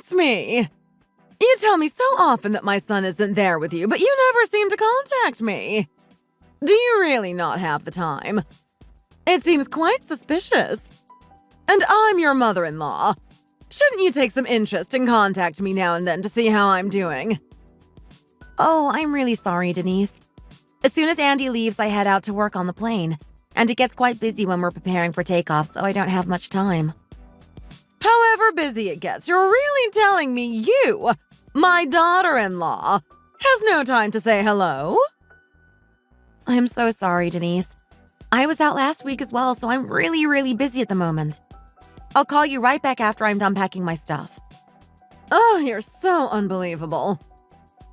it's me. You tell me so often that my son isn't there with you, but you never seem to contact me. Do you really not have the time? It seems quite suspicious. And I'm your mother-in-law. Shouldn't you take some interest and contact me now and then to see how I'm doing? Oh, I'm really sorry, Denise. As soon as Andy leaves, I head out to work on the plane. And it gets quite busy when we're preparing for takeoff, so I don't have much time. However busy it gets, you're really telling me you, my daughter-in-law, has no time to say hello? I'm so sorry, Denise. I was out last week as well, so I'm really busy at the moment. I'll call you right back after I'm done packing my stuff. Oh, you're so unbelievable.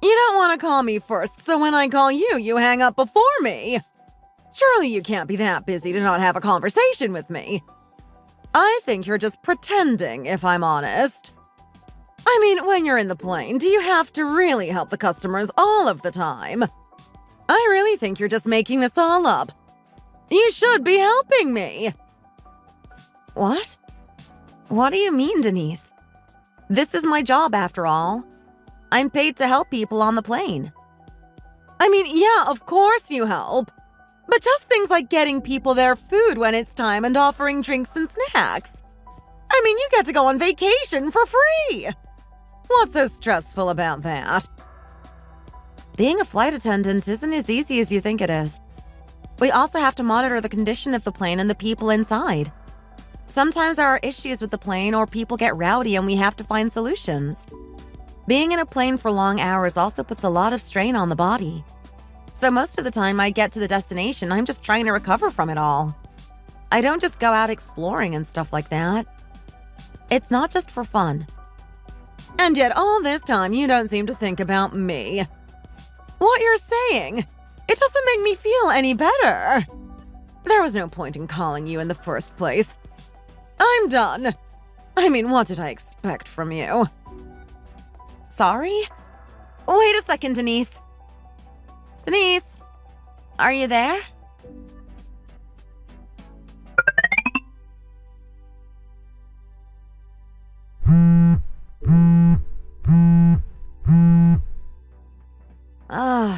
You don't want to call me first, so when I call you, you hang up before me. Surely you can't be that busy to not have a conversation with me. I think you're just pretending, if I'm honest. I mean, when you're in the plane, do you have to really help the customers all of the time? I really think you're just making this all up. You should be helping me. What? What do you mean, Denise? This is my job, after all. I'm paid to help people on the plane. I mean, yeah, of course you help. But just things like getting people their food when it's time and offering drinks and snacks. I mean, you get to go on vacation for free. What's so stressful about that? Being a flight attendant isn't as easy as you think it is. We also have to monitor the condition of the plane and the people inside. Sometimes there are issues with the plane or people get rowdy and we have to find solutions. Being in a plane for long hours also puts a lot of strain on the body. So most of the time I get to the destination, I'm just trying to recover from it all. I don't just go out exploring and stuff like that. It's not just for fun. And yet all this time you don't seem to think about me. What you're saying, it doesn't make me feel any better. There was no point in calling you in the first place. I'm done. I mean, what did I expect from you? Sorry? Wait a second, Denise. Denise, are you there?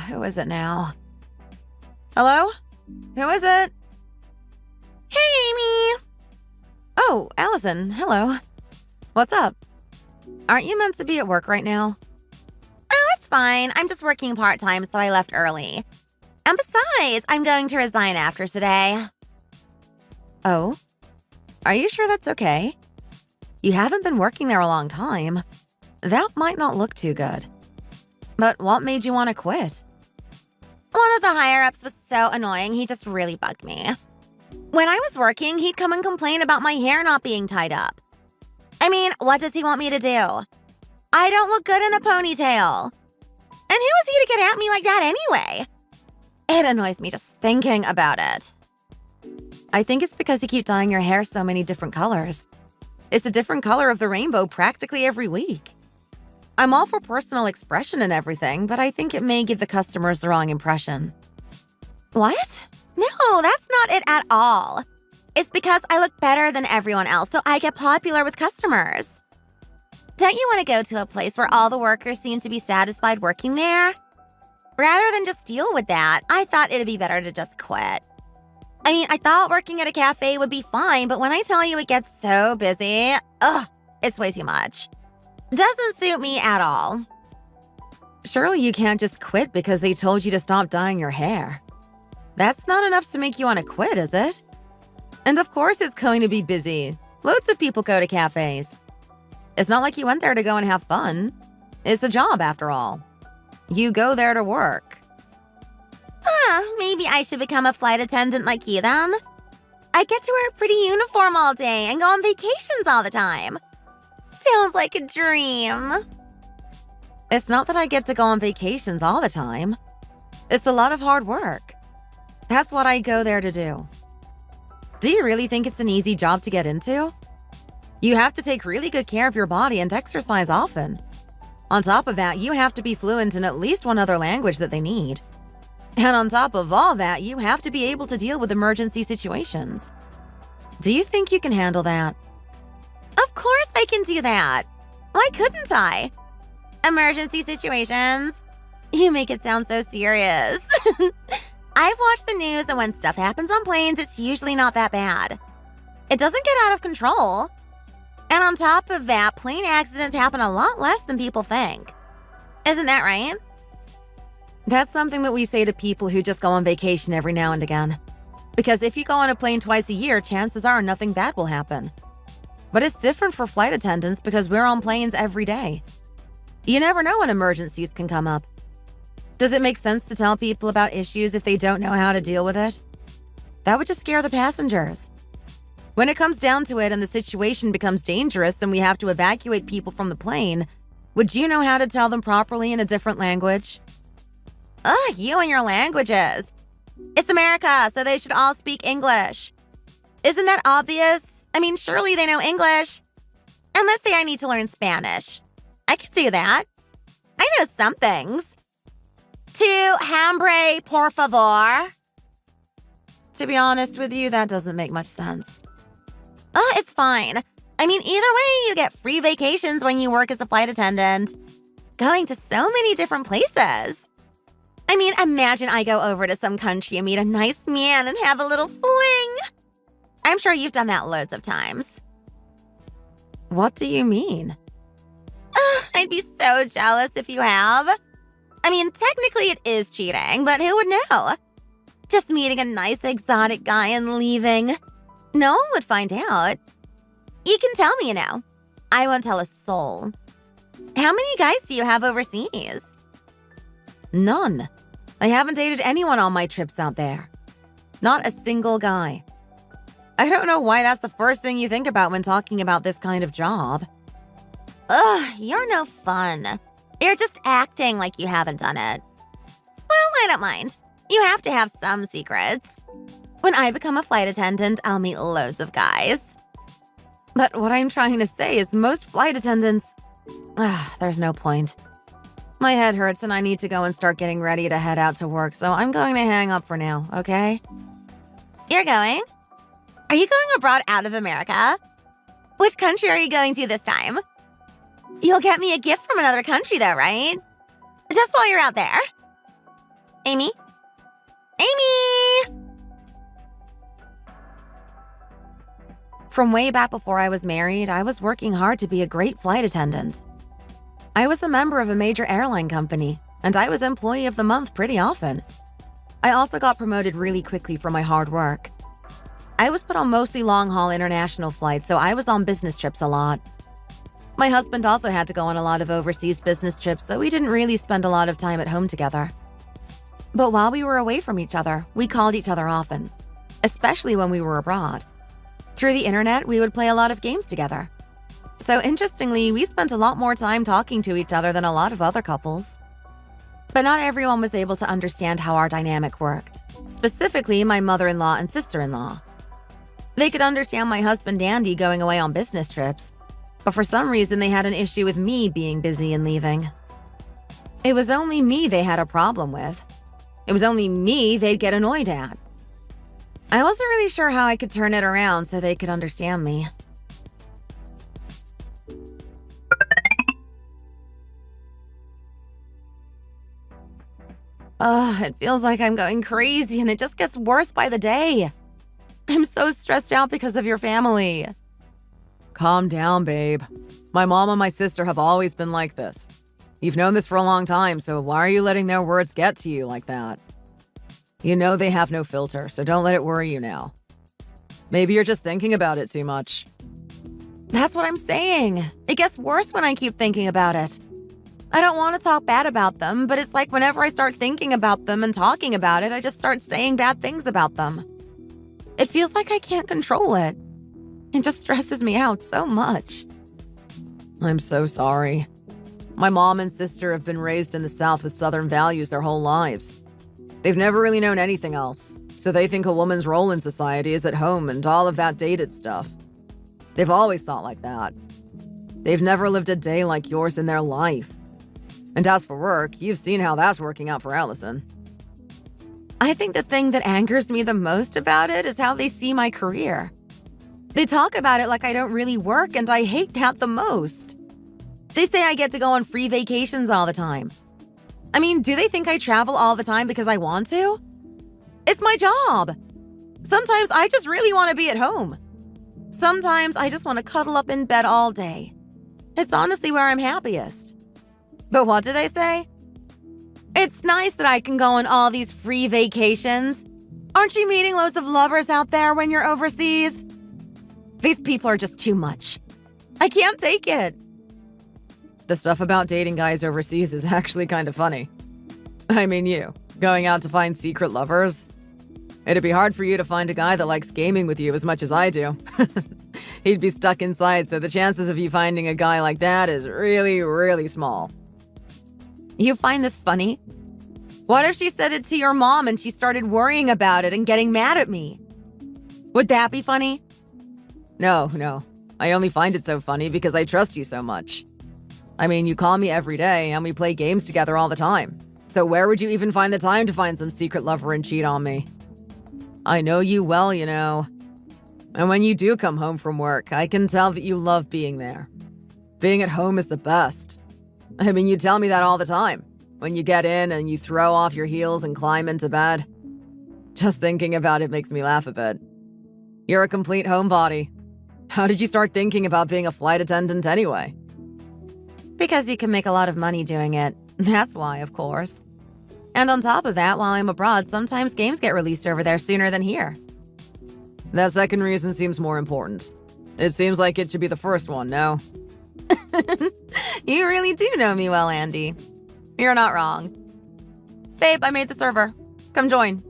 Who is it now? Hello? Who is it? Hey, Amy! Oh, Allison, hello. What's up? Aren't you meant to be at work right now? Oh, it's fine. I'm just working part-time, so I left early. And besides, I'm going to resign after today. Oh? Are you sure that's okay? You haven't been working there a long time. That might not look too good. But what made you want to quit? One of the higher-ups was so annoying, he just really bugged me. When I was working, he'd come and complain about my hair not being tied up. I mean, what does he want me to do? I don't look good in a ponytail. And who is he to get at me like that anyway? It annoys me just thinking about it. I think it's because you keep dyeing your hair so many different colors. It's a different color of the rainbow practically every week. I'm all for personal expression and everything, but I think it may give the customers the wrong impression. What? No, that's not it at all. It's because I look better than everyone else, so I get popular with customers. Don't you want to go to a place where all the workers seem to be satisfied working there? Rather than just deal with that, I thought it'd be better to just quit. I mean, I thought working at a cafe would be fine, but when I tell you it gets so busy, it's way too much. Doesn't suit me at all. Surely you can't just quit because they told you to stop dyeing your hair. That's not enough to make you want to quit, is it? And of course it's going to be busy. Loads of people go to cafes. It's not like you went there to go and have fun. It's a job, after all. You go there to work. Maybe I should become a flight attendant like you then. I get to wear a pretty uniform all day and go on vacations all the time. Sounds like a dream. It's not that I get to go on vacations all the time. It's a lot of hard work. That's what I go there to do. Do you really think it's an easy job to get into? You have to take really good care of your body and exercise often. On top of that, you have to be fluent in at least one other language that they need. And on top of all that, you have to be able to deal with emergency situations. Do you think you can handle that? Of course I can do that. Why couldn't I? Emergency situations. You make it sound so serious. I've watched the news, and when stuff happens on planes, it's usually not that bad. It doesn't get out of control. And on top of that, plane accidents happen a lot less than people think. Isn't that right? That's something that we say to people who just go on vacation every now and again. Because if you go on a plane twice a year, chances are nothing bad will happen. But it's different for flight attendants because we're on planes every day. You never know when emergencies can come up. Does it make sense to tell people about issues if they don't know how to deal with it? That would just scare the passengers. When it comes down to it and the situation becomes dangerous and we have to evacuate people from the plane, would you know how to tell them properly in a different language? Ugh, you and your languages. It's America, so they should all speak English. Isn't that obvious? I mean, surely they know English. And let's say I need to learn Spanish. I could do that. I know some things. To hambre, por favor. To be honest with you, that doesn't make much sense. It's fine. I mean, either way, you get free vacations when you work as a flight attendant. Going to so many different places. I mean, imagine I go over to some country and meet a nice man and have a little fling. I'm sure you've done that loads of times. What do you mean? I'd be so jealous if you have. I mean, technically it is cheating, but who would know? Just meeting a nice exotic guy and leaving. No one would find out. You can tell me, I won't tell a soul. How many guys do you have overseas? None. I haven't dated anyone on my trips out there. Not a single guy. I don't know why that's the first thing you think about when talking about this kind of job. Ugh, you're no fun. You're just acting like you haven't done it. Well, I don't mind. You have to have some secrets. When I become a flight attendant, I'll meet loads of guys. But what I'm trying to say is most flight attendants… there's no point. My head hurts and I need to go and start getting ready to head out to work, so I'm going to hang up for now, okay? You're going? Are you going abroad out of America? Which country are you going to this time? You'll get me a gift from another country though, right? Just while you're out there. Amy? Amy! From way back before I was married, I was working hard to be a great flight attendant. I was a member of a major airline company, and I was Employee of the Month pretty often. I also got promoted really quickly for my hard work. I was put on mostly long-haul international flights, so I was on business trips a lot. My husband also had to go on a lot of overseas business trips, so we didn't really spend a lot of time at home together. But while we were away from each other, we called each other often, especially when we were abroad. Through the internet, we would play a lot of games together. So interestingly, we spent a lot more time talking to each other than a lot of other couples. But not everyone was able to understand how our dynamic worked, specifically my mother-in-law and sister-in-law. They could understand my husband Andy going away on business trips, but for some reason they had an issue with me being busy and leaving. It was only me they had a problem with. It was only me they'd get annoyed at. I wasn't really sure how I could turn it around so they could understand me. It feels like I'm going crazy and it just gets worse by the day. I'm so stressed out because of your family. Calm down, babe. My mom and my sister have always been like this. You've known this for a long time, so why are you letting their words get to you like that? You know they have no filter, so don't let it worry you now. Maybe you're just thinking about it too much. That's what I'm saying. It gets worse when I keep thinking about it. I don't want to talk bad about them, but it's like whenever I start thinking about them and talking about it, I just start saying bad things about them. It feels like I can't control it. It just stresses me out so much. I'm so sorry. My mom and sister have been raised in the South with Southern values their whole lives. They've never really known anything else, so they think a woman's role in society is at home and all of that dated stuff. They've always thought like that. They've never lived a day like yours in their life. And as for work, you've seen how that's working out for Allison. I think the thing that angers me the most about it is how they see my career. They talk about it like I don't really work, and I hate that the most. They say I get to go on free vacations all the time. I mean, do they think I travel all the time because I want to? It's my job. Sometimes I just really want to be at home. Sometimes I just want to cuddle up in bed all day. It's honestly where I'm happiest. But what do they say? It's nice that I can go on all these free vacations. Aren't you meeting loads of lovers out there when you're overseas? These people are just too much. I can't take it. The stuff about dating guys overseas is actually kind of funny. I mean, you, going out to find secret lovers? It'd be hard for you to find a guy that likes gaming with you as much as I do. He'd be stuck inside, so the chances of you finding a guy like that is really, really small. You find this funny? What if she said it to your mom and she started worrying about it and getting mad at me? Would that be funny? No. I only find it so funny because I trust you so much. I mean, you call me every day and we play games together all the time. So where would you even find the time to find some secret lover and cheat on me? I know you well, you know. And when you do come home from work, I can tell that you love being there. Being at home is the best. I mean, you tell me that all the time. When you get in and you throw off your heels and climb into bed. Just thinking about it makes me laugh a bit. You're a complete homebody. How did you start thinking about being a flight attendant anyway? Because you can make a lot of money doing it. That's why, of course. And on top of that, while I'm abroad, sometimes games get released over there sooner than here. That second reason seems more important. It seems like it should be the first one, no? You really do know me well, Andy. You're not wrong. Babe, I made the server. Come join.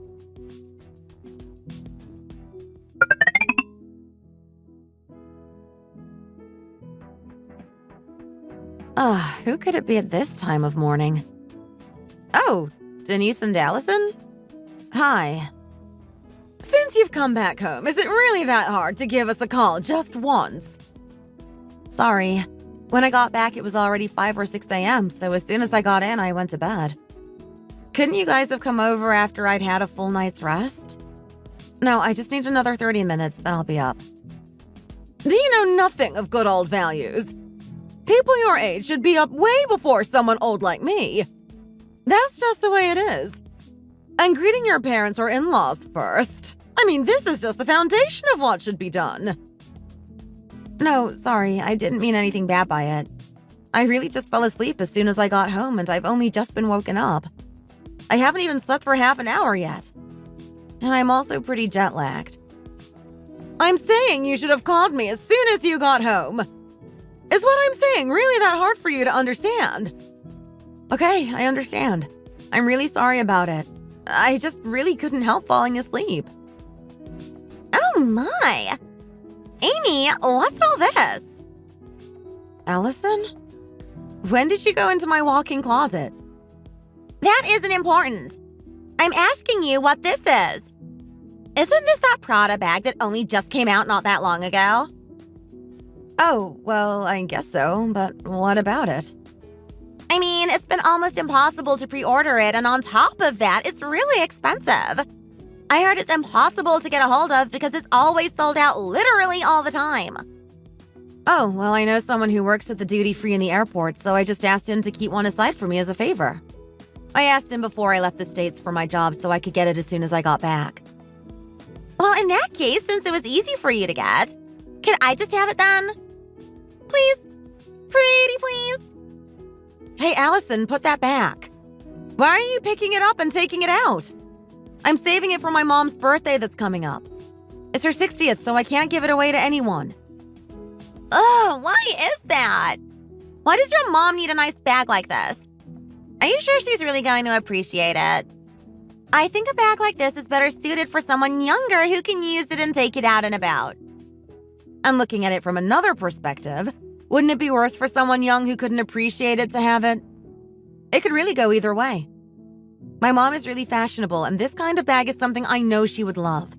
Who could it be at this time of morning? Oh, Denise and Allison? Hi. Since you've come back home, is it really that hard to give us a call just once? Sorry. When I got back, it was already 5 or 6 a.m., so as soon as I got in, I went to bed. Couldn't you guys have come over after I'd had a full night's rest? No, I just need another 30 minutes, then I'll be up. Do you know nothing of good old values? People your age should be up way before someone old like me. That's just the way it is. And greeting your parents or in-laws first. I mean, this is just the foundation of what should be done. No, sorry, I didn't mean anything bad by it. I really just fell asleep as soon as I got home and I've only just been woken up. I haven't even slept for half an hour yet. And I'm also pretty jet-lagged. I'm saying you should have called me as soon as you got home. Is what I'm saying really that hard for you to understand? Okay, I understand. I'm really sorry about it. I just really couldn't help falling asleep. Oh my! Amy, what's all this? Allison? When did you go into my walk-in closet? That isn't important. I'm asking you what this is. Isn't this that Prada bag that only just came out not that long ago? Oh, well, I guess so, but what about it? I mean, it's been almost impossible to pre-order it, and on top of that, it's really expensive. I heard it's impossible to get a hold of because it's always sold out literally all the time. Oh, well, I know someone who works at the duty-free in the airport, so I just asked him to keep one aside for me as a favor. I asked him before I left the States for my job so I could get it as soon as I got back. Well, in that case, since it was easy for you to get, can I just have it then? Please? Pretty please? Hey, Allison, put that back. Why are you picking it up and taking it out? I'm saving it for my mom's birthday that's coming up. It's her 60th, so I can't give it away to anyone. Ugh, why is that? Why does your mom need a nice bag like this? Are you sure she's really going to appreciate it? I think a bag like this is better suited for someone younger who can use it and take it out and about. And looking at it from another perspective, wouldn't it be worse for someone young who couldn't appreciate it to have it? It could really go either way. My mom is really fashionable, and this kind of bag is something I know she would love.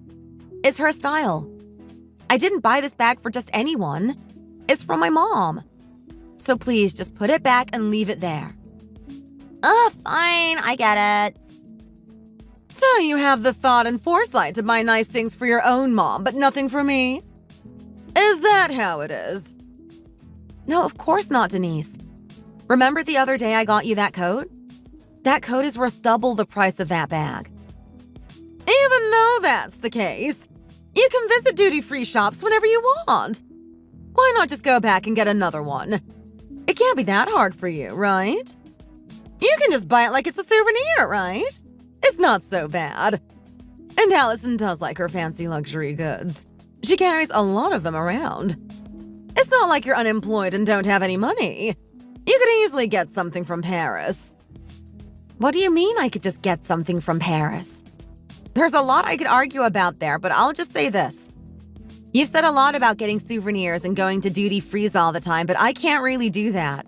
It's her style. I didn't buy this bag for just anyone. It's from my mom. So please just put it back and leave it there. Fine, I get it. So you have the thought and foresight to buy nice things for your own mom, but nothing for me? Is that how it is? No, of course not, Denise. Remember the other day I got you that coat? That coat is worth double the price of that bag. Even though that's the case, you can visit duty-free shops whenever you want. Why not just go back and get another one? It can't be that hard for you, right? You can just buy it like it's a souvenir, right? It's not so bad. And Allison does like her fancy luxury goods. She carries a lot of them around. It's not like you're unemployed and don't have any money. You could easily get something from Paris. What do you mean I could just get something from Paris? There's a lot I could argue about there, but I'll just say this. You've said a lot about getting souvenirs and going to duty-frees all the time, but I can't really do that.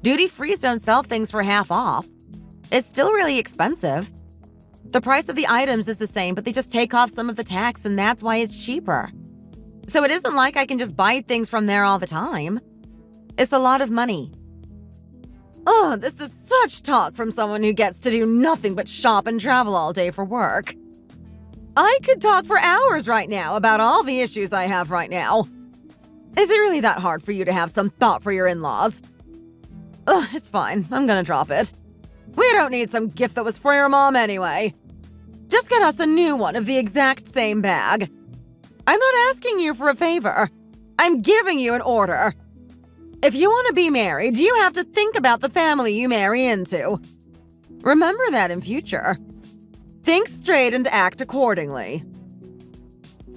Duty-frees don't sell things for half off. It's still really expensive. The price of the items is the same, but they just take off some of the tax, and that's why it's cheaper. So it isn't like I can just buy things from there all the time. It's a lot of money. Oh, this is such talk from someone who gets to do nothing but shop and travel all day for work. I could talk for hours right now about all the issues I have right now. Is it really that hard for you to have some thought for your in-laws? Ugh, it's fine. I'm gonna drop it. We don't need some gift that was for your mom anyway. Just get us a new one of the exact same bag. I'm not asking you for a favor. I'm giving you an order. If you want to be married, you have to think about the family you marry into. Remember that in future. Think straight and act accordingly.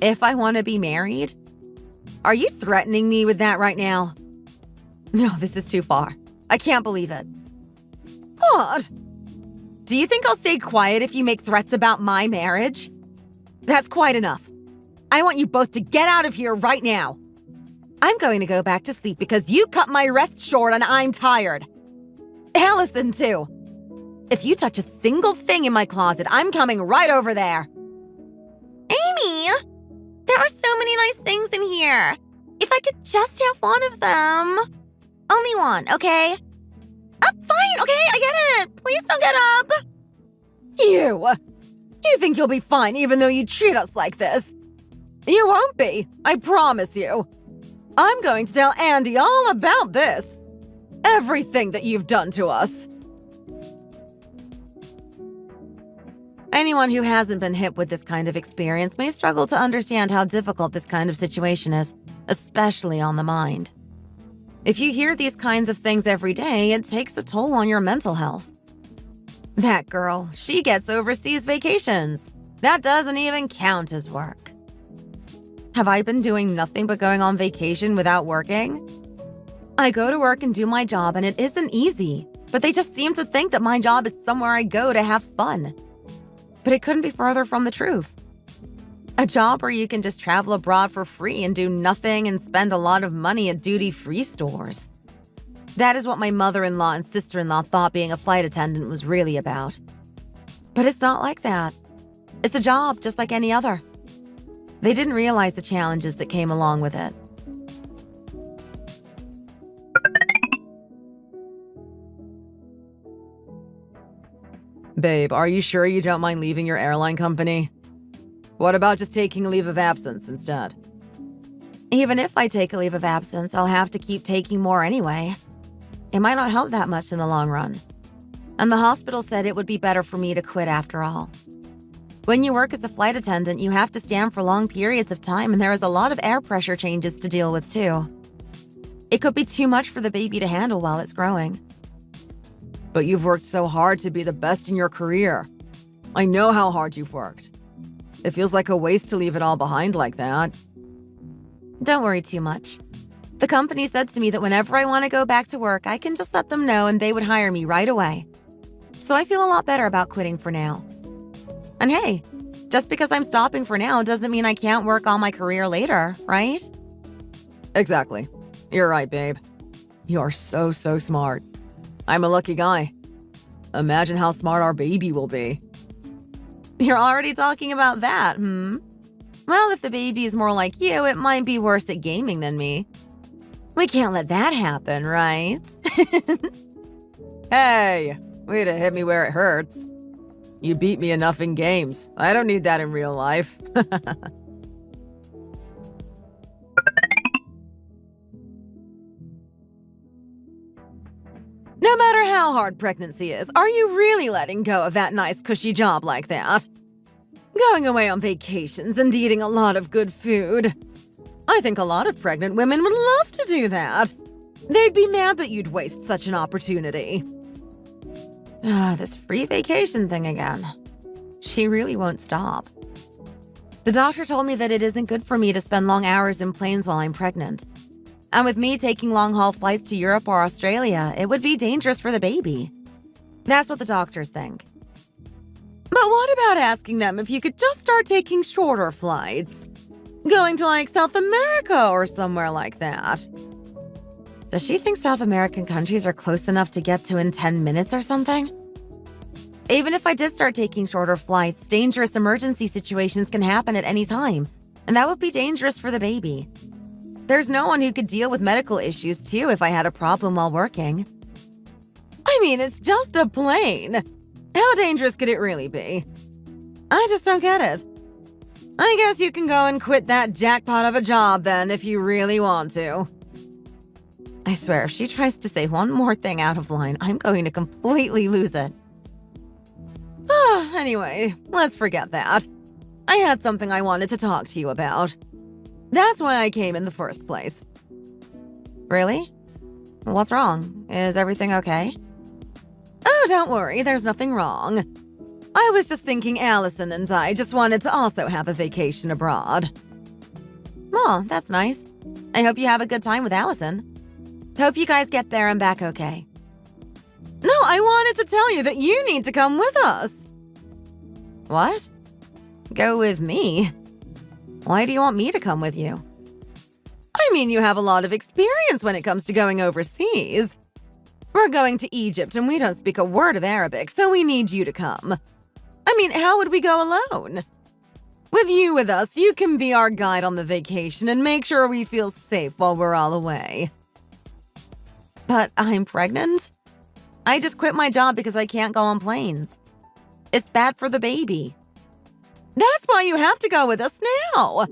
If I want to be married? Are you threatening me with that right now? No, this is too far. I can't believe it. What? Do you think I'll stay quiet if you make threats about my marriage? That's quite enough. I want you both to get out of here right now. I'm going to go back to sleep because you cut my rest short and I'm tired. Allison, too. If you touch a single thing in my closet, I'm coming right over there. Amy, there are so many nice things in here. If I could just have one of them. Only one, okay? Fine, okay, I get it. Please don't get up. You think you'll be fine even though you treat us like this? You won't be, I promise you. I'm going to tell Andy all about this. Everything that you've done to us. Anyone who hasn't been hit with this kind of experience may struggle to understand how difficult this kind of situation is, especially on the mind. If you hear these kinds of things every day, it takes a toll on your mental health. That girl, she gets overseas vacations. That doesn't even count as work. Have I been doing nothing but going on vacation without working? I go to work and do my job, and it isn't easy, but they just seem to think that my job is somewhere I go to have fun. But it couldn't be further from the truth. A job where you can just travel abroad for free and do nothing and spend a lot of money at duty-free stores. That is what my mother-in-law and sister-in-law thought being a flight attendant was really about. But it's not like that. It's a job just like any other. They didn't realize the challenges that came along with it. Babe, are you sure you don't mind leaving your airline company? What about just taking a leave of absence instead? Even if I take a leave of absence, I'll have to keep taking more anyway. It might not help that much in the long run. And the hospital said it would be better for me to quit after all. When you work as a flight attendant, you have to stand for long periods of time, and there is a lot of air pressure changes to deal with too. It could be too much for the baby to handle while it's growing. But you've worked so hard to be the best in your career. I know how hard you've worked. It feels like a waste to leave it all behind like that. Don't worry too much. The company said to me that whenever I want to go back to work, I can just let them know and they would hire me right away. So I feel a lot better about quitting for now. And hey, just because I'm stopping for now doesn't mean I can't work on my career later, right? Exactly. You're right, babe. You're so smart. I'm a lucky guy. Imagine how smart our baby will be. You're already talking about that, Well, if the baby is more like you, it might be worse at gaming than me. We can't let that happen, right? Hey, way to hit me where it hurts. You beat me enough in games. I don't need that in real life. matter how hard pregnancy is, are you really letting go of that nice cushy job like that? Going away on vacations and eating a lot of good food. I think a lot of pregnant women would love to do that. They'd be mad that you'd waste such an opportunity. This free vacation thing again. She really won't stop. The doctor told me that it isn't good for me to spend long hours in planes while I'm pregnant. And with me taking long-haul flights to Europe or Australia, it would be dangerous for the baby. That's what the doctors think. But what about asking them if you could just start taking shorter flights? Going to like South America or somewhere like that. Does she think South American countries are close enough to get to in 10 minutes or something? Even if I did start taking shorter flights, dangerous emergency situations can happen at any time, and that would be dangerous for the baby. There's no one who could deal with medical issues, too, if I had a problem while working. I mean, it's just a plane. How dangerous could it really be? I just don't get it. I guess you can go and quit that jackpot of a job then if you really want to. I swear, if she tries to say one more thing out of line, I'm going to completely lose it. Anyway, let's forget that. I had something I wanted to talk to you about. That's why I came in the first place. Really? What's wrong? Is everything okay? Oh, don't worry, there's nothing wrong. I was just thinking Allison and I just wanted to also have a vacation abroad. Oh, that's nice. I hope you have a good time with Allison. Hope you guys get there and back okay. No, I wanted to tell you that you need to come with us. What? Go with me? Why do you want me to come with you? I mean, you have a lot of experience when it comes to going overseas. We're going to Egypt and we don't speak a word of Arabic, so we need you to come. I mean, how would we go alone? With you with us, you can be our guide on the vacation and make sure we feel safe while we're all away. But I'm pregnant? I just quit my job because I can't go on planes. It's bad for the baby. That's why you have to go with us now.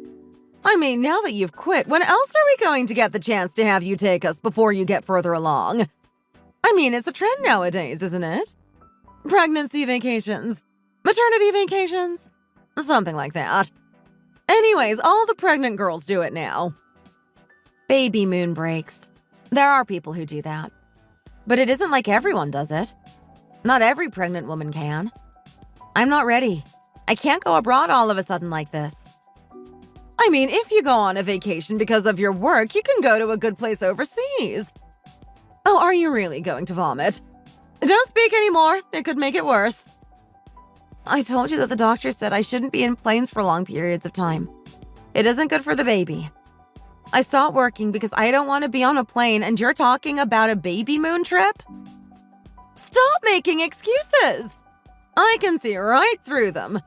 I mean, now that you've quit, when else are we going to get the chance to have you take us before you get further along? I mean, it's a trend nowadays, isn't it? Pregnancy vacations, maternity vacations, something like that. Anyways, all the pregnant girls do it now. Baby moon breaks. There are people who do that. But it isn't like everyone does it. Not every pregnant woman can. I'm not ready. I can't go abroad all of a sudden like this. I mean, if you go on a vacation because of your work, you can go to a good place overseas. Oh, are you really going to vomit? Don't speak anymore. It could make it worse. I told you that the doctor said I shouldn't be in planes for long periods of time. It isn't good for the baby. I stopped working because I don't want to be on a plane and you're talking about a baby moon trip? Stop making excuses! I can see right through them.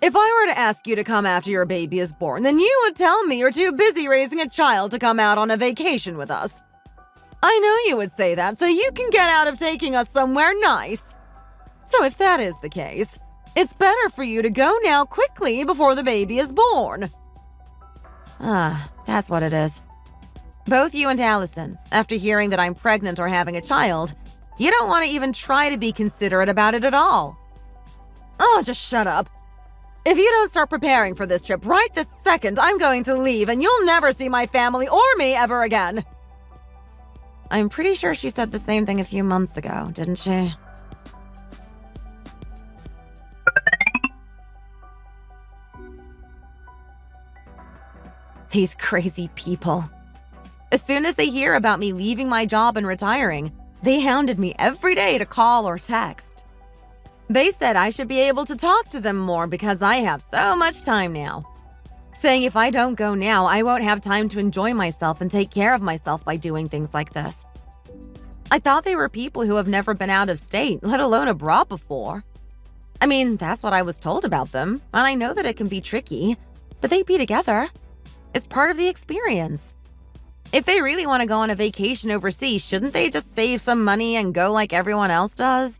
If I were to ask you to come after your baby is born, then you would tell me you're too busy raising a child to come out on a vacation with us. I know you would say that so you can get out of taking us somewhere nice. So if that is the case, it's better for you to go now quickly before the baby is born. That's what it is. Both you and Allison, after hearing that I'm pregnant or having a child, you don't want to even try to be considerate about it at all. Oh, just shut up. If you don't start preparing for this trip right this second, I'm going to leave and you'll never see my family or me ever again. I'm pretty sure she said the same thing a few months ago, didn't she? These crazy people. As soon as they hear about me leaving my job and retiring, they hounded me every day to call or text. They said I should be able to talk to them more because I have so much time now. Saying if I don't go now, I won't have time to enjoy myself and take care of myself by doing things like this. I thought they were people who have never been out of state, let alone abroad before. I mean, that's what I was told about them, and I know that it can be tricky, but they'd be together. It's part of the experience. If they really want to go on a vacation overseas, shouldn't they just save some money and go like everyone else does?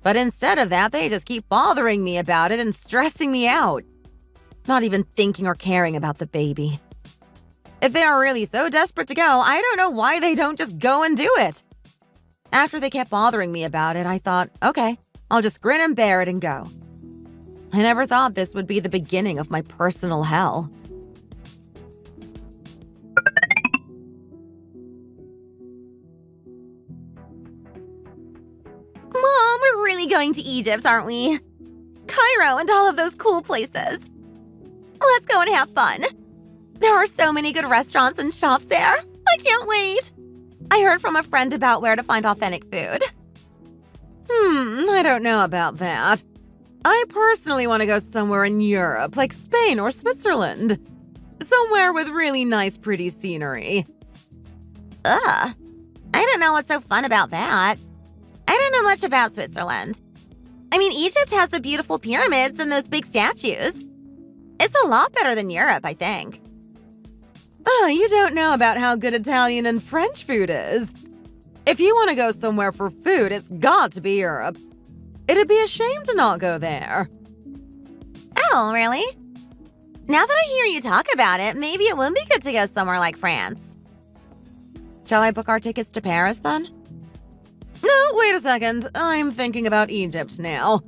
But instead of that, they just keep bothering me about it and stressing me out. Not even thinking or caring about the baby. If they are really so desperate to go, I don't know why they don't just go and do it. After they kept bothering me about it, I thought, okay, I'll just grin and bear it and go. I never thought this would be the beginning of my personal hell. Mom, we're really going to Egypt, aren't we? Cairo and all of those cool places. Let's go and have fun. There are so many good restaurants and shops there. I can't wait. I heard from a friend about where to find authentic food. I don't know about that. I personally want to go somewhere in Europe, like Spain or Switzerland. Somewhere with really nice, pretty scenery. Ugh. I don't know what's so fun about that. I don't know much about Switzerland. I mean, Egypt has the beautiful pyramids and those big statues. It's a lot better than Europe, I think. Oh, you don't know about how good Italian and French food is. If you want to go somewhere for food, it's got to be Europe. It'd be a shame to not go there. Oh, really? Now that I hear you talk about it, maybe it would be good to go somewhere like France. Shall I book our tickets to Paris then? No, wait a second. I'm thinking about Egypt now.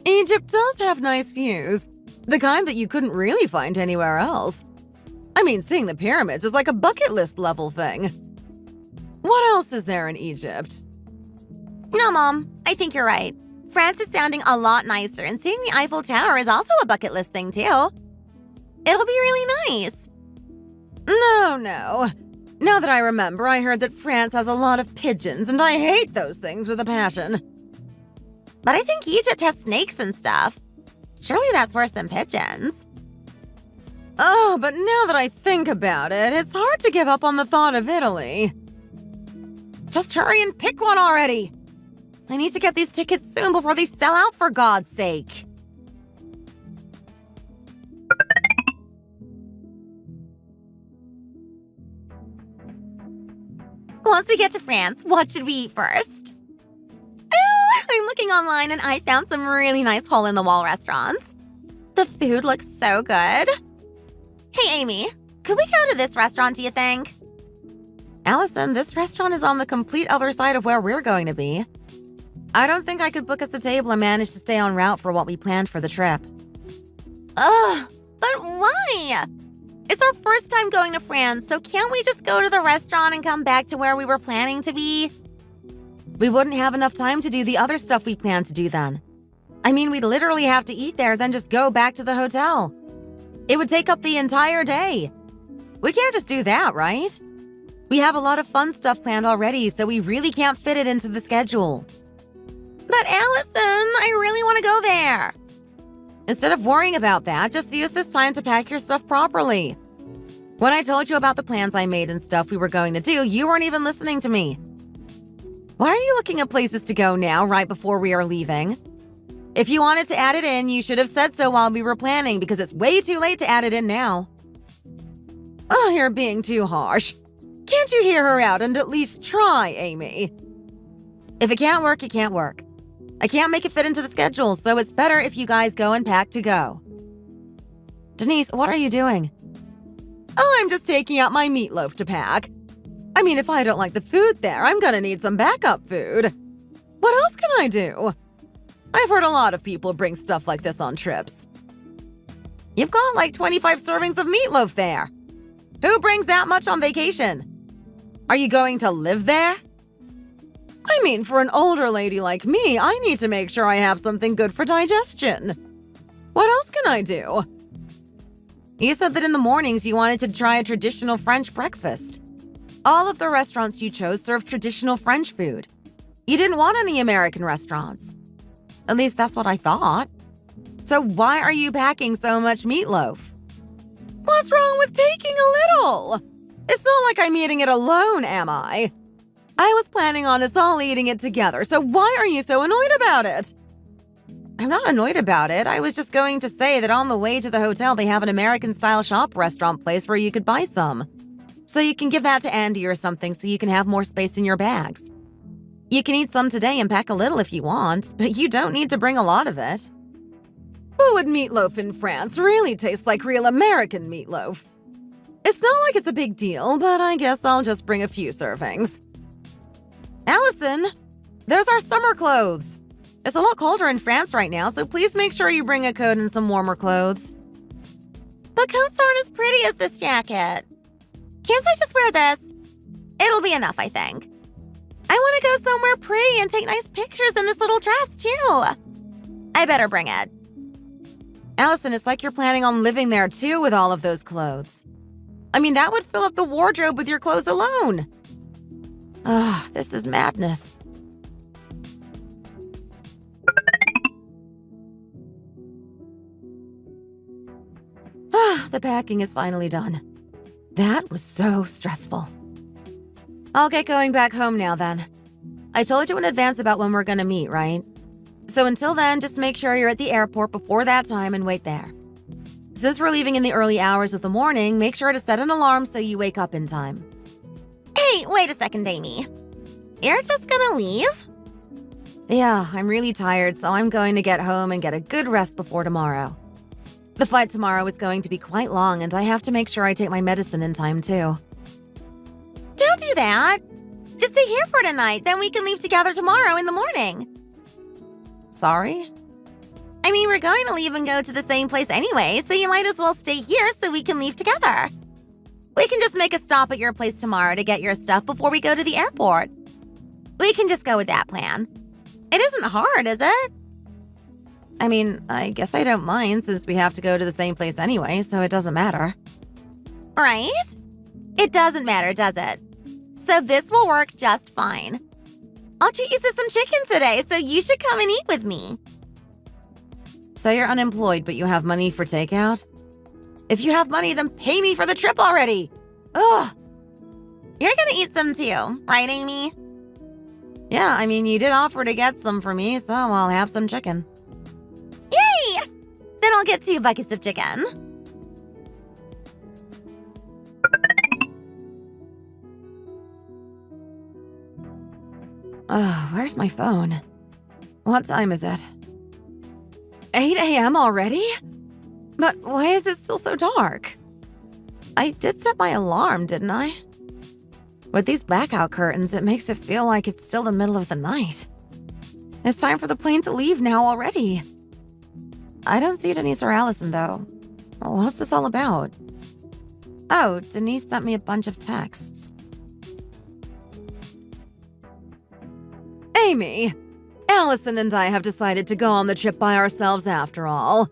Egypt does have nice views, the kind that you couldn't really find anywhere else. I mean, seeing the pyramids is like a bucket list level thing. What else is there in Egypt? No, Mom, I think you're right. France is sounding a lot nicer, and seeing the Eiffel Tower is also a bucket list thing, too. It'll be really nice. No. Now that I remember, I heard that France has a lot of pigeons, and I hate those things with a passion. But I think Egypt has snakes and stuff. Surely that's worse than pigeons. Oh, but now that I think about it, it's hard to give up on the thought of Italy. Just hurry and pick one already. I need to get these tickets soon before they sell out, for God's sake. Once we get to France, what should we eat first? I'm looking online and I found some really nice hole-in-the-wall restaurants. The food looks so good. Hey, Amy, could we go to this restaurant, do you think? Allison, this restaurant is on the complete other side of where we're going to be. I don't think I could book us a table and manage to stay on route for what we planned for the trip. Ugh, but why? It's our first time going to France, so can't we just go to the restaurant and come back to where we were planning to be? We wouldn't have enough time to do the other stuff we planned to do then. I mean, we'd literally have to eat there, then just go back to the hotel. It would take up the entire day. We can't just do that, right? We have a lot of fun stuff planned already, so we really can't fit it into the schedule. But Allison, I really want to go there. Instead of worrying about that, just use this time to pack your stuff properly. When I told you about the plans I made and stuff we were going to do, you weren't even listening to me. Why are you looking at places to go now, right before we are leaving? If you wanted to add it in, you should have said so while we were planning, because it's way too late to add it in now. Oh, you're being too harsh. Can't you hear her out and at least try, Amy? If it can't work, it can't work. I can't make it fit into the schedule, so it's better if you guys go and pack to go. Denise, what are you doing? Oh, I'm just taking out my meatloaf to pack. I mean, if I don't like the food there, I'm gonna need some backup food. What else can I do? I've heard a lot of people bring stuff like this on trips. You've got like 25 servings of meatloaf there. Who brings that much on vacation? Are you going to live there? I mean, for an older lady like me, I need to make sure I have something good for digestion. What else can I do? You said that in the mornings you wanted to try a traditional French breakfast. All of the restaurants you chose served traditional French food. You didn't want any American restaurants. At least that's what I thought. So why are you packing so much meatloaf? What's wrong with taking a little? It's not like I'm eating it alone, am I? I was planning on us all eating it together, so why are you so annoyed about it? I'm not annoyed about it. I was just going to say that on the way to the hotel, they have an American-style shop restaurant place where you could buy some. So you can give that to Andy or something so you can have more space in your bags. You can eat some today and pack a little if you want, but you don't need to bring a lot of it. Who would meatloaf in France really taste like real American meatloaf? It's not like it's a big deal, but I guess I'll just bring a few servings. Allison, those are summer clothes. It's a lot colder in France right now, so please make sure you bring a coat and some warmer clothes. The coats aren't as pretty as this jacket. Can't I just wear this? It'll be enough, I think. I want to go somewhere pretty and take nice pictures in this little dress, too. I better bring it. Allison, it's like you're planning on living there, too, with all of those clothes. I mean, that would fill up the wardrobe with your clothes alone. Ugh, this is madness. The packing is finally done. That was so stressful. I'll get going back home now then. I told you in advance about when we're gonna meet, right? So until then, just make sure you're at the airport before that time and wait there. Since we're leaving in the early hours of the morning, make sure to set an alarm so you wake up in time. Hey, wait a second, Amy. You're just gonna leave? Yeah, I'm really tired, so I'm going to get home and get a good rest before tomorrow. The flight tomorrow is going to be quite long, and I have to make sure I take my medicine in time, too. Don't do that. Just stay here for tonight, then we can leave together tomorrow in the morning. Sorry? I mean, we're going to leave and go to the same place anyway, so you might as well stay here so we can leave together. We can just make a stop at your place tomorrow to get your stuff before we go to the airport. We can just go with that plan. It isn't hard, is it? I mean, I guess I don't mind since we have to go to the same place anyway, so it doesn't matter. Right? It doesn't matter, does it? So this will work just fine. I'll treat you to some chicken today, so you should come and eat with me. So you're unemployed, but you have money for takeout? If you have money, then pay me for the trip already! Ugh! You're gonna eat some too, right, Amy? Yeah, I mean, you did offer to get some for me, so I'll have some chicken. Yay! Then I'll get 2 buckets of chicken. Where's my phone? What time is it? 8 a.m. already? But why is it still so dark? I did set my alarm, didn't I? With these blackout curtains, it makes it feel like it's still the middle of the night. It's time for the plane to leave now already. I don't see Denise or Allison, though. What's this all about? Oh, Denise sent me a bunch of texts. Amy, Allison and I have decided to go on the trip by ourselves after all.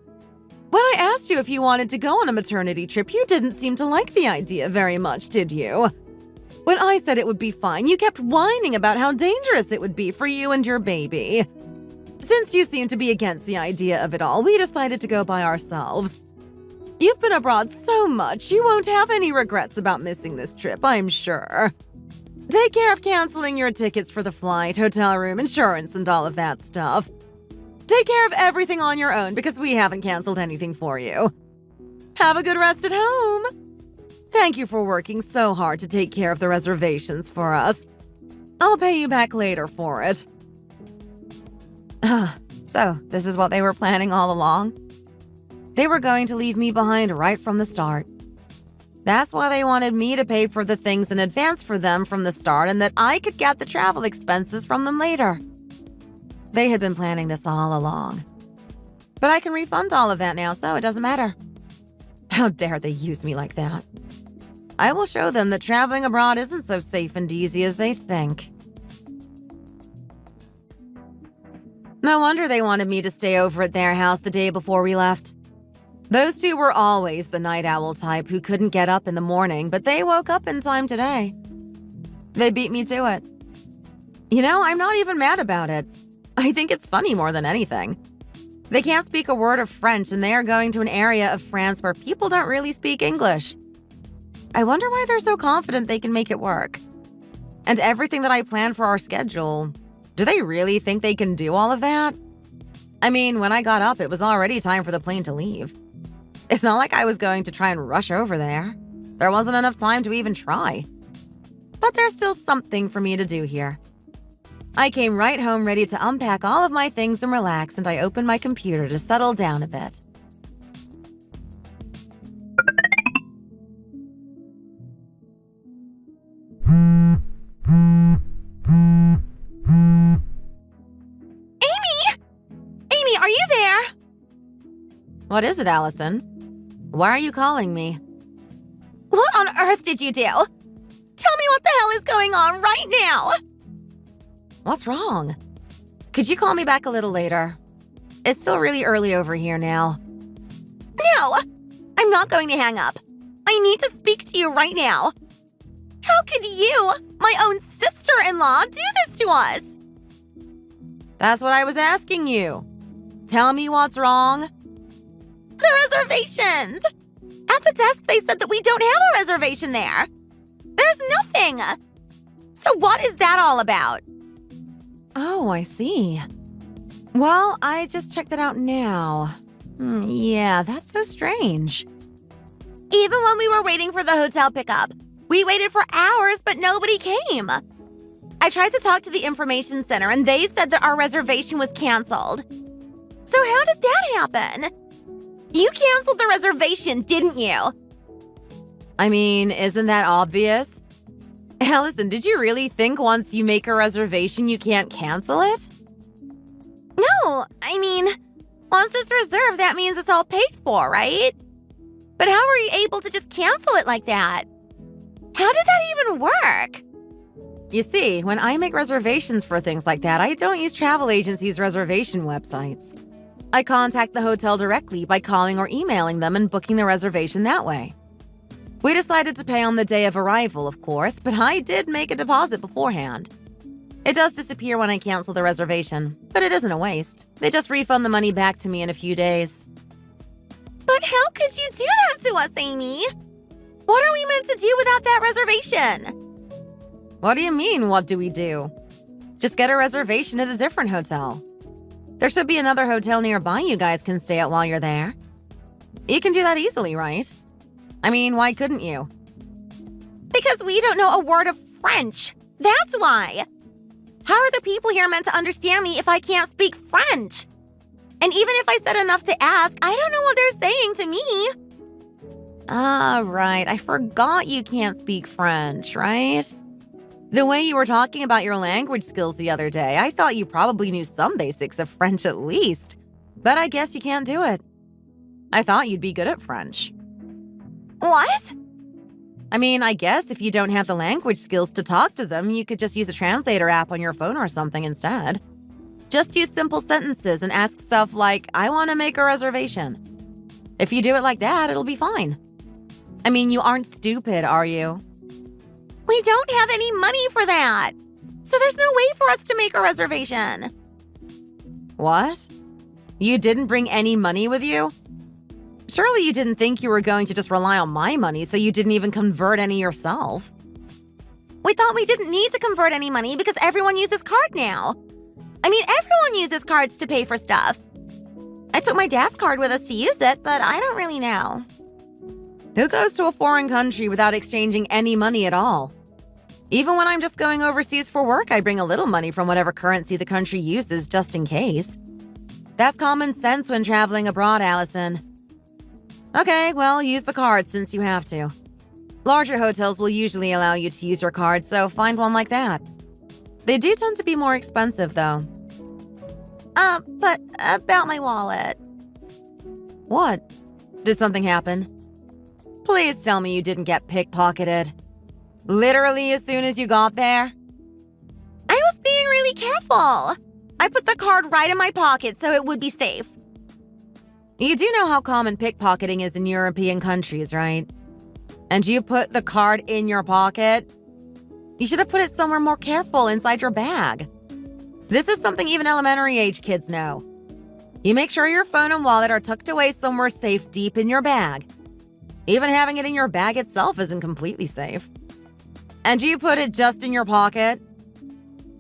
When I asked you if you wanted to go on a maternity trip, you didn't seem to like the idea very much, did you? When I said it would be fine, you kept whining about how dangerous it would be for you and your baby. Since you seem to be against the idea of it all, we decided to go by ourselves. You've been abroad so much, you won't have any regrets about missing this trip, I'm sure. Take care of canceling your tickets for the flight, hotel room, insurance, and all of that stuff. Take care of everything on your own because we haven't canceled anything for you. Have a good rest at home. Thank you for working so hard to take care of the reservations for us. I'll pay you back later for it. So, this is what they were planning all along? They were going to leave me behind right from the start. That's why they wanted me to pay for the things in advance for them from the start and that I could get the travel expenses from them later. They had been planning this all along. But I can refund all of that now, so it doesn't matter. How dare they use me like that? I will show them that traveling abroad isn't so safe and easy as they think. No wonder they wanted me to stay over at their house the day before we left. Those two were always the night owl type who couldn't get up in the morning, but they woke up in time today. They beat me to it. You know, I'm not even mad about it. I think it's funny more than anything. They can't speak a word of French, and they are going to an area of France where people don't really speak English. I wonder why they're so confident they can make it work. And everything that I planned for our schedule, do they really think they can do all of that? I mean, when I got up, it was already time for the plane to leave. It's not like I was going to try and rush over there. There wasn't enough time to even try. But there's still something for me to do here. I came right home ready to unpack all of my things and relax, and I opened my computer to settle down a bit. What is it, Allison? Why are you calling me? What on earth did you do? Tell me what the hell is going on right now! What's wrong? Could you call me back a little later? It's still really early over here now. No! I'm not going to hang up. I need to speak to you right now. How could you, my own sister-in-law, do this to us? That's what I was asking you. Tell me what's wrong. The reservations! At the desk, they said that we don't have a reservation there. There's nothing. So what is that all about? Oh, I see. Well, I just checked it out now. Yeah, that's so strange. Even when we were waiting for the hotel pickup, we waited for hours, but nobody came. I tried to talk to the information center, and they said that our reservation was canceled. So how did that happen? You canceled the reservation, didn't you? I mean, isn't that obvious? Allison, did you really think once you make a reservation you can't cancel it? No, I mean, once it's reserved, that means it's all paid for, right? But how were you able to just cancel it like that? How did that even work? You see, when I make reservations for things like that, I don't use travel agencies' reservation websites. I contact the hotel directly by calling or emailing them and booking the reservation that way. We decided to pay on the day of arrival, of course, but I did make a deposit beforehand. It does disappear when I cancel the reservation, but it isn't a waste. They just refund the money back to me in a few days. But how could you do that to us, Amy? What are we meant to do without that reservation? What do you mean, what do we do? Just get a reservation at a different hotel. There should be another hotel nearby you guys can stay at while you're there. You can do that easily, right? I mean, why couldn't you? Because we don't know a word of French. That's why. How are the people here meant to understand me if I can't speak French? And even if I said enough to ask, I don't know what they're saying to me. Ah, right. I forgot you can't speak French, right? The way you were talking about your language skills the other day, I thought you probably knew some basics of French at least. But I guess you can't do it. I thought you'd be good at French. What? I mean, I guess if you don't have the language skills to talk to them, you could just use a translator app on your phone or something instead. Just use simple sentences and ask stuff like, I want to make a reservation. If you do it like that, it'll be fine. I mean, you aren't stupid, are you? We don't have any money for that. So there's no way for us to make a reservation. What? You didn't bring any money with you? Surely you didn't think you were going to just rely on my money, so you didn't even convert any yourself. We thought we didn't need to convert any money because everyone uses card now. I mean, everyone uses cards to pay for stuff. I took my dad's card with us to use it, but I don't really know. Who goes to a foreign country without exchanging any money at all? Even when I'm just going overseas for work, I bring a little money from whatever currency the country uses just in case. That's common sense when traveling abroad, Allison. Okay, well, use the card since you have to. Larger hotels will usually allow you to use your card, so find one like that. They do tend to be more expensive, though. But about my wallet. What? Did something happen? Please tell me you didn't get pickpocketed. Literally as soon as you got there? I was being really careful. I put the card right in my pocket so it would be safe. You do know how common pickpocketing is in European countries, right? And you put the card in your pocket? You should have put it somewhere more careful inside your bag. This is something even elementary age kids know. You make sure your phone and wallet are tucked away somewhere safe deep in your bag. Even having it in your bag itself isn't completely safe. And you put it just in your pocket?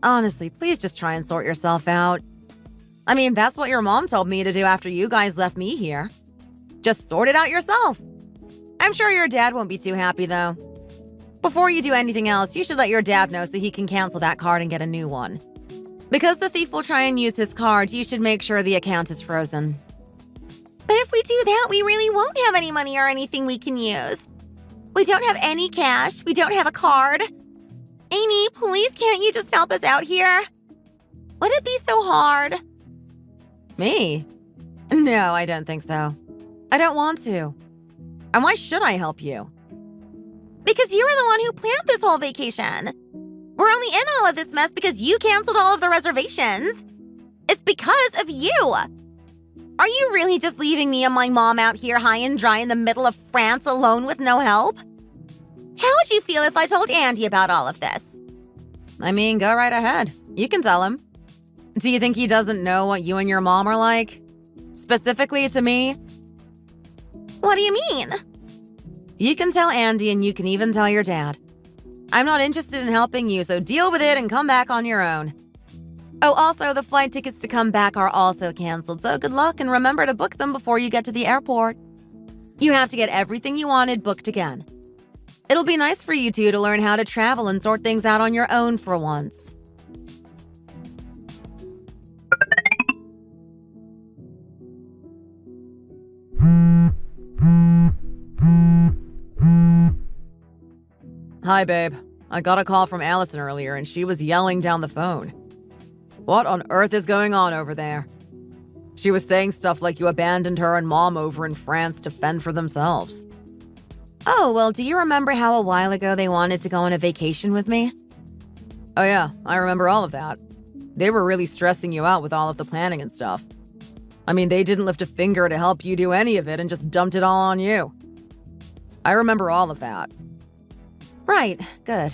Honestly, please just try and sort yourself out. I mean, that's what your mom told me to do after you guys left me here. Just sort it out yourself. I'm sure your dad won't be too happy, though. Before you do anything else, you should let your dad know so he can cancel that card and get a new one. Because the thief will try and use his card, you should make sure the account is frozen. But if we do that, we really won't have any money or anything we can use. We don't have any cash. We don't have a card. Amy, please can't you just help us out here? Would it be so hard? Me? No, I don't think so. I don't want to. And why should I help you? Because you were the one who planned this whole vacation. We're only in all of this mess because you canceled all of the reservations. It's because of you. Are you really just leaving me and my mom out here high and dry in the middle of France alone with no help? How would you feel if I told Andy about all of this? I mean, go right ahead. You can tell him. Do you think he doesn't know what you and your mom are like? Specifically to me? What do you mean? You can tell Andy and you can even tell your dad. I'm not interested in helping you, so deal with it and come back on your own. Oh, also, the flight tickets to come back are also canceled, so good luck and remember to book them before you get to the airport. You have to get everything you wanted booked again. It'll be nice for you two to learn how to travel and sort things out on your own for once. Hi, babe. I got a call from Allison earlier and she was yelling down the phone. What on earth is going on over there? She was saying stuff like you abandoned her and mom over in France to fend for themselves. Oh, well, do you remember how a while ago they wanted to go on a vacation with me? Oh yeah, I remember all of that. They were really stressing you out with all of the planning and stuff. I mean, they didn't lift a finger to help you do any of it and just dumped it all on you. I remember all of that. Right, good.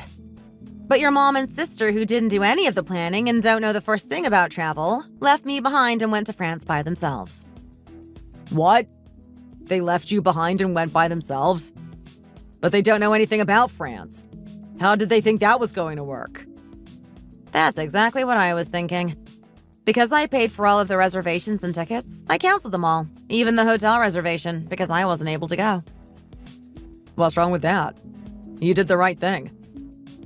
But your mom and sister, who didn't do any of the planning and don't know the first thing about travel, left me behind and went to France by themselves. What? They left you behind and went by themselves? But they don't know anything about France. How did they think that was going to work? That's exactly what I was thinking. Because I paid for all of the reservations and tickets, I canceled them all, even the hotel reservation, because I wasn't able to go. What's wrong with that? You did the right thing.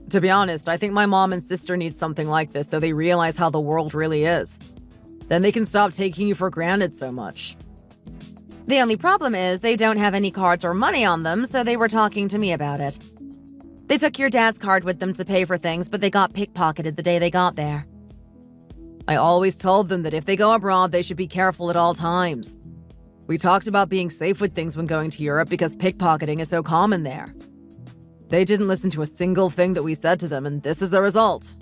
To be honest, I think my mom and sister need something like this so they realize how the world really is. Then they can stop taking you for granted so much. The only problem is they don't have any cards or money on them, so they were talking to me about it. They took your dad's card with them to pay for things, but they got pickpocketed the day they got there. I always told them that if they go abroad, they should be careful at all times. We talked about being safe with things when going to Europe because pickpocketing is so common there. They didn't listen to a single thing that we said to them, and this is the result.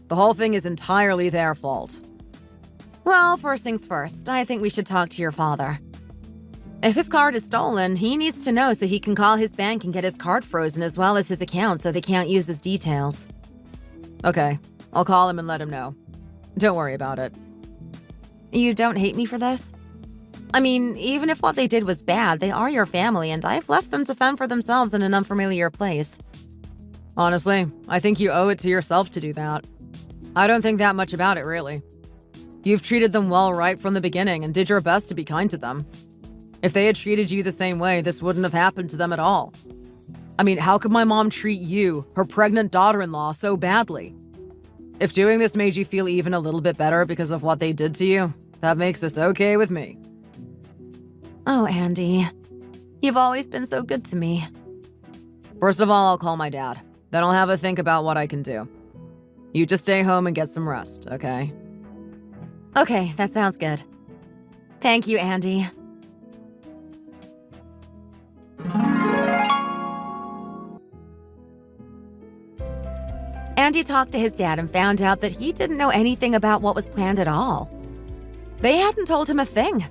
The whole thing is entirely their fault. Well, first things first, I think we should talk to your father. If his card is stolen, he needs to know so he can call his bank and get his card frozen as well as his account so they can't use his details. Okay, I'll call him and let him know. Don't worry about it. You don't hate me for this? I mean, even if what they did was bad, they are your family and I've left them to fend for themselves in an unfamiliar place. Honestly, I think you owe it to yourself to do that. I don't think that much about it, really. You've treated them well right from the beginning and did your best to be kind to them. If they had treated you the same way, this wouldn't have happened to them at all. I mean, how could my mom treat you, her pregnant daughter-in-law, so badly? If doing this made you feel even a little bit better because of what they did to you, that makes this okay with me. Oh, Andy, you've always been so good to me. First of all, I'll call my dad. Then I'll have a think about what I can do. You just stay home and get some rest, okay? Okay, that sounds good. Thank you, Andy. Andy talked to his dad and found out that he didn't know anything about what was planned at all. They hadn't told him a thing.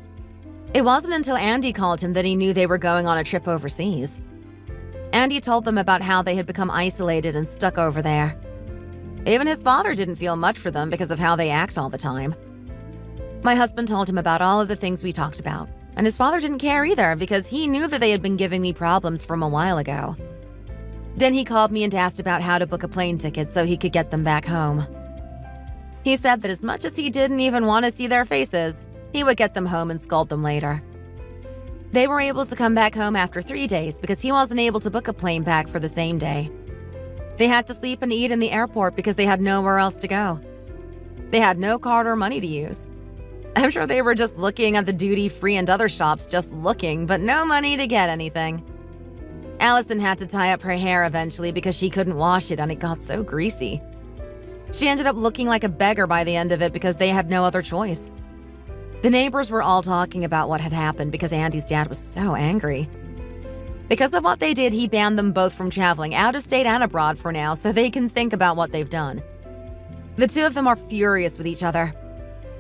It wasn't until Andy called him that he knew they were going on a trip overseas. Andy told them about how they had become isolated and stuck over there. Even his father didn't feel much for them because of how they act all the time. My husband told him about all of the things we talked about, and his father didn't care either because he knew that they had been giving me problems from a while ago. Then he called me and asked about how to book a plane ticket so he could get them back home. He said that as much as he didn't even want to see their faces, he would get them home and scold them later. They were able to come back home after 3 days because he wasn't able to book a plane back for the same day. They had to sleep and eat in the airport because they had nowhere else to go. They had no card or money to use. I'm sure they were just looking at the duty-free and other shops just looking, but no money to get anything. Allison had to tie up her hair eventually because she couldn't wash it and it got so greasy. She ended up looking like a beggar by the end of it because they had no other choice. The neighbors were all talking about what had happened because Andy's dad was so angry. Because of what they did, he banned them both from traveling out of state and abroad for now so they can think about what they've done. The two of them are furious with each other.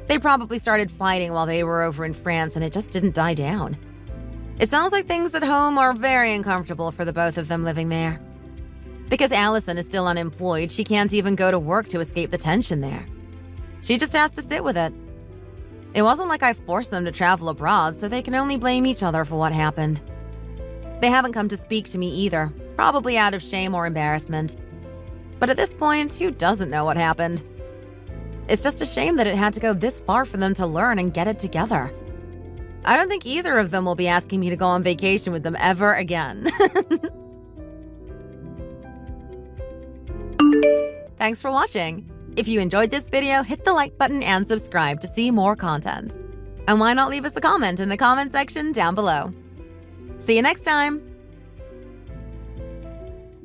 They probably started fighting while they were over in France and it just didn't die down. It sounds like things at home are very uncomfortable for the both of them living there. Because Allison is still unemployed, she can't even go to work to escape the tension there. She just has to sit with it. It wasn't like I forced them to travel abroad, so they can only blame each other for what happened. They haven't come to speak to me either, probably out of shame or embarrassment. But at this point, who doesn't know what happened? It's just a shame that it had to go this far for them to learn and get it together. I don't think either of them will be asking me to go on vacation with them ever again. Thanks for watching. If you enjoyed this video, hit the like button and subscribe to see more content. And why not leave us a comment in the comment section down below. See you next time!